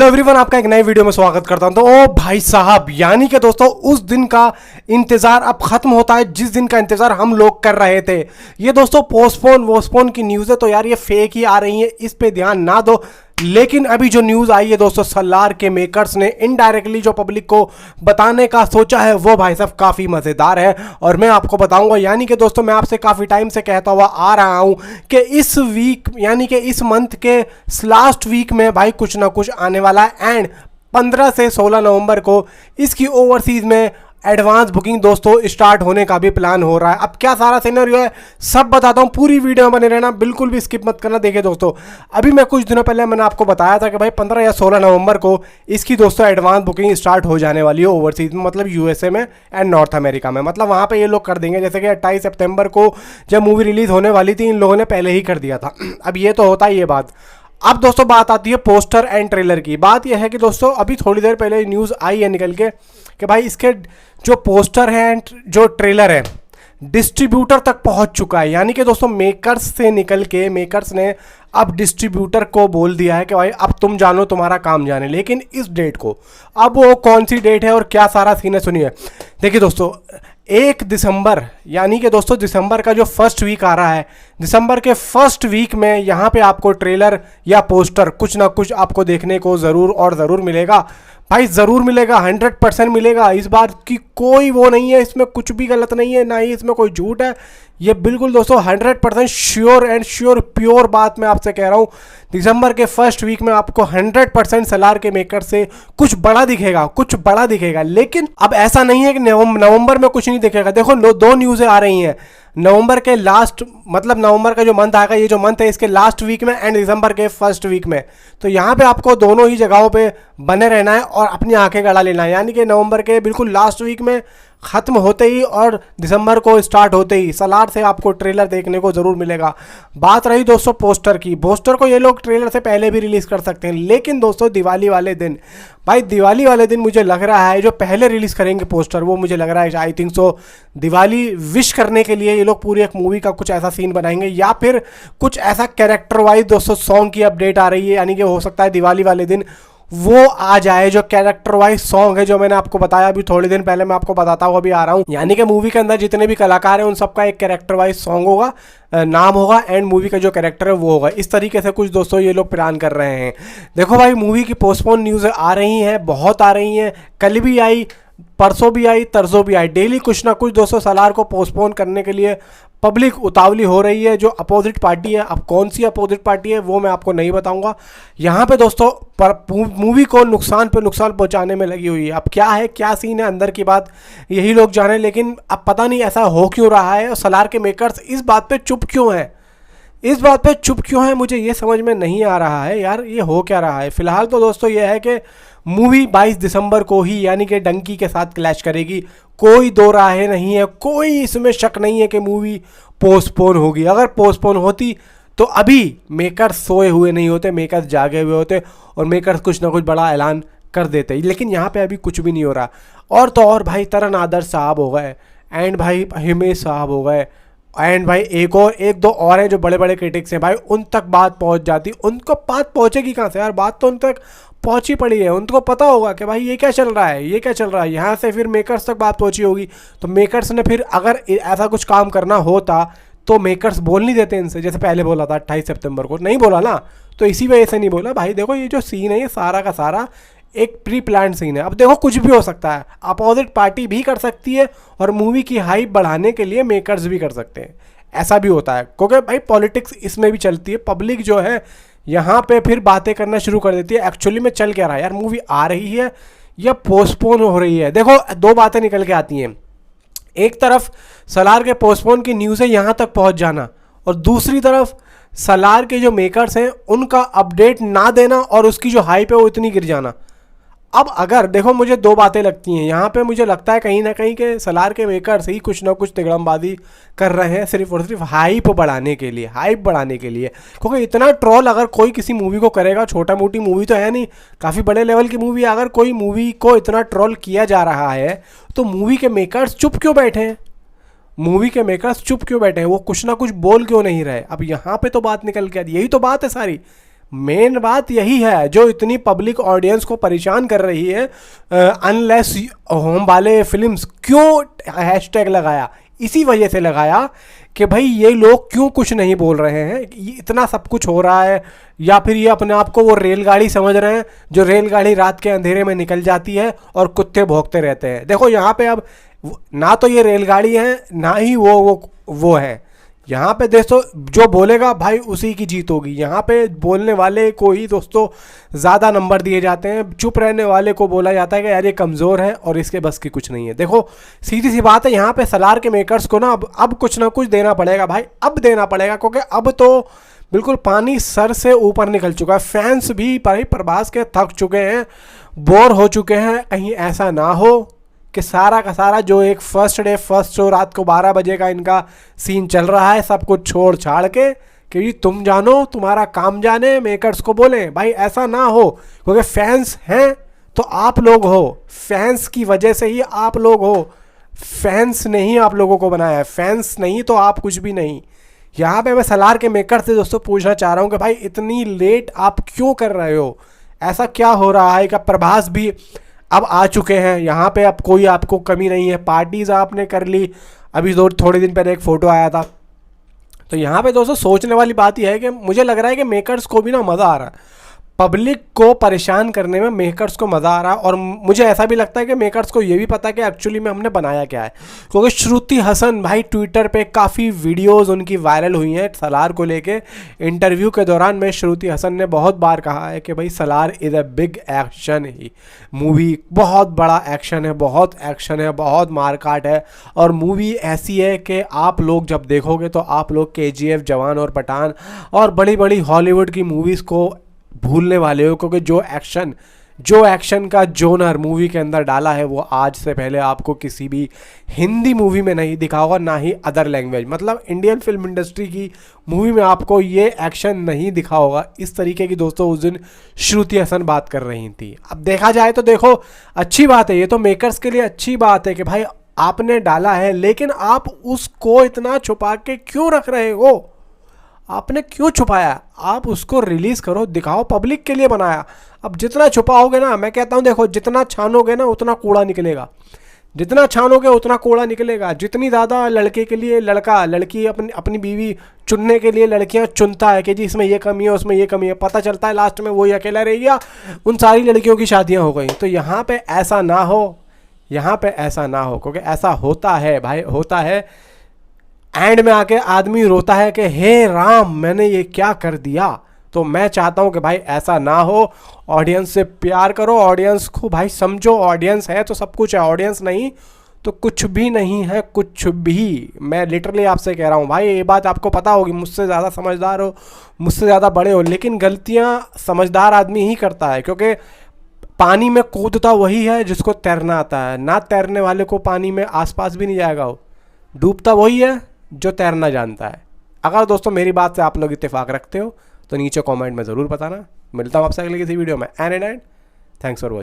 Everyone, आपका एक नए वीडियो में स्वागत करता हूं। तो ओ भाई साहब, यानी कि दोस्तों उस दिन का इंतजार अब खत्म होता है जिस दिन का इंतजार हम लोग कर रहे थे। ये दोस्तों पोस्टपोन की न्यूज़ है, तो यार ये फेक ही आ रही है, इस पे ध्यान ना दो। लेकिन अभी जो न्यूज़ आई है दोस्तों, सलार के मेकर्स ने इनडायरेक्टली जो पब्लिक को बताने का सोचा है वो भाई साहब काफ़ी मज़ेदार है और मैं आपको बताऊंगा। यानी कि दोस्तों मैं आपसे काफ़ी टाइम से कहता हुआ आ रहा हूं कि इस वीक यानी कि इस मंथ के लास्ट वीक में भाई कुछ ना कुछ आने वाला है। एंड 15 से 16 नवंबर को इसकी ओवरसीज़ में एडवांस बुकिंग दोस्तों स्टार्ट होने का भी प्लान हो रहा है। अब क्या सारा सिनेरियो है सब बताता हूँ, पूरी वीडियो में बने रहना, बिल्कुल भी स्किप मत करना। देखिए दोस्तों, अभी मैं कुछ दिनों पहले मैंने आपको बताया था कि भाई 15 या 16 नवंबर को इसकी दोस्तों एडवांस बुकिंग स्टार्ट हो जाने वाली है ओवरसीज में, मतलब यूएसए में एंड नॉर्थ अमेरिका में। मतलब वहाँ पर ये लोग कर देंगे, जैसे कि 28 सितंबर को जब मूवी रिलीज़ होने वाली थी इन लोगों ने पहले ही कर दिया था। अब ये तो होता ही ये बात। अब दोस्तों बात आती है पोस्टर एंड ट्रेलर की। बात यह है कि दोस्तों अभी थोड़ी देर पहले न्यूज़ आई है निकल के कि भाई इसके जो पोस्टर है एंड जो ट्रेलर है डिस्ट्रीब्यूटर तक पहुंच चुका है। यानी कि दोस्तों मेकर्स से निकल के मेकर्स ने अब डिस्ट्रीब्यूटर को बोल दिया है कि भाई अब तुम जानो, तुम्हारा काम जाने, लेकिन इस डेट को। अब वो कौन सी डेट है और क्या सारा सीन है सुनिए। देखिए दोस्तों 1 दिसंबर यानी कि दोस्तों दिसंबर का जो फर्स्ट वीक आ रहा है, दिसंबर के फर्स्ट वीक में यहाँ पे आपको ट्रेलर या पोस्टर कुछ ना कुछ आपको देखने को ज़रूर और ज़रूर मिलेगा। भाई ज़रूर मिलेगा, 100% मिलेगा। इस बात की कोई वो नहीं है, इसमें कुछ भी गलत नहीं है, ना ही इसमें कोई झूठ है। ये बिल्कुल दोस्तों 100% श्योर एंड श्योर प्योर बात मैं आपसे कह रहा हूँ। दिसंबर के फर्स्ट वीक में आपको 100% सलार के मेकर से कुछ बड़ा दिखेगा, कुछ बड़ा दिखेगा। लेकिन अब ऐसा नहीं है कि नवंबर में कुछ नहीं दिखेगा। देखो दो न्यूज़ें आ रही हैं, नवंबर के लास्ट मतलब नवंबर का जो मंथ आएगा, ये जो मंथ है इसके लास्ट वीक में एंड दिसंबर के फर्स्ट वीक में। तो यहाँ पे आपको दोनों ही जगहों पे बने रहना है और अपनी आंखें गड़ा लेना है। यानी कि नवंबर के बिल्कुल लास्ट वीक में ख़त्म होते ही और दिसंबर को स्टार्ट होते ही सलार से आपको ट्रेलर देखने को ज़रूर मिलेगा। बात रही दोस्तों पोस्टर की, पोस्टर को ये लोग ट्रेलर से पहले भी रिलीज़ कर सकते हैं, लेकिन दोस्तों दिवाली वाले दिन, भाई दिवाली वाले दिन मुझे लग रहा है जो पहले रिलीज़ करेंगे पोस्टर, वो मुझे लग रहा है I think so Diwali wish करने के लिए ये लोग पूरी एक मूवी का कुछ ऐसा सीन बनाएंगे, या फिर कुछ ऐसा कैरेक्टर वाइज दोस्तों सॉन्ग की अपडेट आ रही है। यानी कि हो सकता है दिवाली वाले दिन वो आ जाए जो कैरेक्टर वाइज सॉन्ग है, जो मैंने आपको बताया अभी थोड़ी दिन पहले, मैं आपको बताता हूँ अभी आ रहा हूँ। यानी कि मूवी के अंदर जितने भी कलाकार हैं उन सबका एक कैरेक्टर वाइज सॉन्ग होगा, नाम होगा एंड मूवी का जो कैरेक्टर है वो होगा। इस तरीके से कुछ दोस्तों ये लोग प्लान कर रहे हैं। देखो भाई मूवी की पोस्टपोन न्यूज़ आ रही हैं, बहुत आ रही हैं, कल भी आई, परसों भी आई, तरसों भी आई। डेली कुछ ना कुछ दोस्तों सलार को पोस्टपोन करने के लिए पब्लिक उतावली हो रही है। जो अपोजिट पार्टी है, अब कौन सी अपोजिट पार्टी है वो मैं आपको नहीं बताऊंगा। यहाँ पे दोस्तों मूवी को नुकसान पे नुकसान पहुँचाने में लगी हुई है। अब क्या है, क्या सीन है अंदर की बात यही लोग जाने, लेकिन अब पता नहीं ऐसा हो क्यों रहा है और सलार के मेकर्स इस बात पे चुप क्यों हैं, इस बात पे चुप क्यों है, मुझे ये समझ में नहीं आ रहा है यार, ये हो क्या रहा है। फिलहाल तो दोस्तों ये है कि मूवी 22 दिसंबर को ही यानी कि डंकी के साथ क्लैश करेगी, कोई दो राहें नहीं है, कोई इसमें शक नहीं है कि मूवी पोस्टपोन होगी। अगर पोस्टपोन होती तो अभी मेकर्स सोए हुए नहीं होते, मेकर्स जागे हुए होते और मेकर्स कुछ ना कुछ बड़ा ऐलान कर देते। लेकिन यहाँ पे अभी कुछ भी नहीं हो रहा। और तो और भाई तरन आदर्श साहब हो गए एंड भाई हिमेश साहब हो गए एंड भाई एक दो और हैं जो बड़े बड़े क्रिटिक्स हैं, भाई उन तक बात पहुंच जाती, उनको बात पहुंचेगी कहाँ से यार, बात तो उन तक पहुंची पड़ी है। उनको पता होगा कि भाई ये क्या चल रहा है, ये क्या चल रहा है। यहाँ से फिर मेकर्स तक बात पहुंची होगी, तो मेकर्स ने फिर अगर ऐसा कुछ काम करना होता तो मेकर्स बोल नहीं देते इनसे, जैसे पहले बोला था 28 सितंबर को, नहीं बोला ना, तो इसी वजह से नहीं बोला। भाई देखो ये जो सीन है ये सारा का सारा एक प्री प्लान सीन है। अब देखो कुछ भी हो सकता है, अपोजिट पार्टी भी कर सकती है और मूवी की हाइप बढ़ाने के लिए मेकर्स भी कर सकते हैं, ऐसा भी होता है। क्योंकि भाई पॉलिटिक्स इसमें भी चलती है, पब्लिक जो है यहाँ पे फिर बातें करना शुरू कर देती है एक्चुअली में चल क्या रहा है यार, मूवी आ रही है या पोस्टपोन हो रही है। देखो दो बातें निकल के आती हैं, एक तरफ सलार के पोस्टपोन की न्यूज़ है यहाँ तक पहुँच जाना, और दूसरी तरफ सलार के जो मेकर्स हैं उनका अपडेट ना देना और उसकी जो हाइप है वो इतनी गिर जाना। अब अगर देखो मुझे दो बातें लगती हैं यहाँ पे, मुझे लगता है कहीं ना कहीं के सलार के मेकर्स ही कुछ ना कुछ तिगड़मबाजी कर रहे हैं सिर्फ और सिर्फ हाइप बढ़ाने के लिए, हाइप बढ़ाने के लिए। क्योंकि इतना ट्रोल अगर कोई किसी मूवी को करेगा, छोटा मोटी मूवी तो है नहीं, काफ़ी बड़े लेवल की मूवी, अगर कोई मूवी को इतना ट्रोल किया जा रहा है तो मूवी के मेकर्स चुप क्यों बैठे हैं, मूवी के मेकर्स चुप क्यों बैठे हैं, वो कुछ ना कुछ बोल क्यों नहीं रहे। अब यहाँ पे तो बात निकल के आती, यही तो बात है सारी। मेन बात यही है जो इतनी पब्लिक ऑडियंस को परेशान कर रही है। अनलेस होम वाले फिल्म्स क्यों हैशटैग लगाया, इसी वजह से लगाया कि भाई ये लोग क्यों कुछ नहीं बोल रहे हैं, ये इतना सब कुछ हो रहा है, या फिर ये अपने आप को वो रेलगाड़ी समझ रहे हैं जो रेलगाड़ी रात के अंधेरे में निकल जाती है और कुत्ते भौंकते रहते हैं। देखो यहाँ पे अब ना तो ये रेलगाड़ी है ना ही वो है। यहाँ पे दोस्तों जो बोलेगा भाई उसी की जीत होगी। यहाँ पे बोलने वाले को ही दोस्तों ज़्यादा नंबर दिए जाते हैं, चुप रहने वाले को बोला जाता है कि यार ये कमज़ोर है और इसके बस की कुछ नहीं है। देखो सीधी सी बात है, यहाँ पे सलार के मेकर्स को ना अब कुछ ना कुछ देना पड़ेगा भाई, अब देना पड़ेगा, क्योंकि अब तो बिल्कुल पानी सर से ऊपर निकल चुका है। फैंस भी भाई प्रभास के थक चुके हैं, बोर हो चुके हैं। कहीं ऐसा ना हो कि सारा का सारा जो एक फर्स्ट शो रात को 12 बजे का इनका सीन चल रहा है, सब कुछ छोड़ छाड़ के कि तुम जानो तुम्हारा काम जाने, मेकर्स को बोलें। भाई ऐसा ना हो, क्योंकि फैंस हैं तो आप लोग हो, फैंस की वजह से ही आप लोग हो। फैंस ने ही आप लोगों को बनाया है, फैंस नहीं तो आप कुछ भी नहीं। यहाँ पे मैं सलार के मेकर से दोस्तों पूछना चाह रहा हूँ कि भाई इतनी लेट आप क्यों कर रहे हो, ऐसा क्या हो रहा है? क्या प्रभास भी अब आ चुके हैं यहाँ पे, अब कोई आपको कमी नहीं है, पार्टीज आपने कर ली। अभी थोड़े दिन पहले एक फ़ोटो आया था। तो यहाँ पे दोस्तों सोचने वाली बात यह है कि मुझे लग रहा है कि मेकर्स को भी ना मज़ा आ रहा है, पब्लिक को परेशान करने में मेकर्स को मज़ा आ रहा है। और मुझे ऐसा भी लगता है कि मेकर्स को ये भी पता है कि एक्चुअली में हमने बनाया क्या है, क्योंकि श्रुति हसन भाई ट्विटर पे काफ़ी वीडियोस उनकी वायरल हुई हैं सलार को लेके। इंटरव्यू के दौरान में श्रुति हसन ने बहुत बार कहा है कि भाई Salaar is a big action he movie, बहुत बड़ा एक्शन है, बहुत एक्शन है, बहुत मारकाट है। और मूवी ऐसी है कि आप लोग जब देखोगे तो आप लोग KGF, जवान और पठान और बड़ी बड़ी हॉलीवुड की मूवीज़ को भूलने वाले हो, क्योंकि जो एक्शन का जोनर मूवी के अंदर डाला है वो आज से पहले आपको किसी भी हिंदी मूवी में नहीं दिखा होगा, ना ही अदर लैंग्वेज, मतलब इंडियन फिल्म इंडस्ट्री की मूवी में आपको ये एक्शन नहीं दिखा होगा। इस तरीके की दोस्तों उस दिन श्रुति हसन बात कर रही थी। अब देखा जाए तो देखो अच्छी बात है, ये तो मेकर्स के लिए अच्छी बात है कि भाई आपने डाला है, लेकिन आप उसको इतना छुपा के क्यों रख रहे हो? आपने क्यों छुपाया? आप उसको रिलीज़ करो, दिखाओ, पब्लिक के लिए बनाया। अब जितना छुपाओगे ना, मैं कहता हूँ देखो जितना छानोगे ना उतना कूड़ा निकलेगा, जितना छानोगे उतना कूड़ा निकलेगा। जितनी ज़्यादा लड़के के लिए लड़की अपनी बीवी चुनने के लिए लड़कियाँ चुनता है कि जी इसमें ये कमी है उसमें ये कमी है, पता चलता है लास्ट में वही अकेला रह गया, उन सारी लड़कियों की शादियाँ हो गई। तो यहाँ पर ऐसा ना हो, यहाँ पर ऐसा ना हो, क्योंकि ऐसा होता है भाई, होता है। एंड में आके आदमी रोता है कि हे राम मैंने ये क्या कर दिया। तो मैं चाहता हूँ कि भाई ऐसा ना हो। ऑडियंस से प्यार करो, ऑडियंस को भाई समझो, ऑडियंस है तो सब कुछ है, ऑडियंस नहीं तो कुछ भी नहीं है, कुछ भी। मैं लिटरली आपसे कह रहा हूँ भाई, ये बात आपको पता होगी, मुझसे ज़्यादा समझदार हो, मुझसे ज़्यादा बड़े हो, लेकिन गलतियाँ समझदार आदमी ही करता है, क्योंकि पानी में कूदता वही है जिसको तैरना आता है, ना तैरने वाले को पानी में आसपास भी नहीं जाएगा, वो डूबता वही है जो तैरना जानता है। अगर दोस्तों मेरी बात से आप लोग इत्तेफाक रखते हो तो नीचे कमेंट में ज़रूर बताना। मिलता हूँ आपसे अगले किसी वीडियो में। And thanks for watching.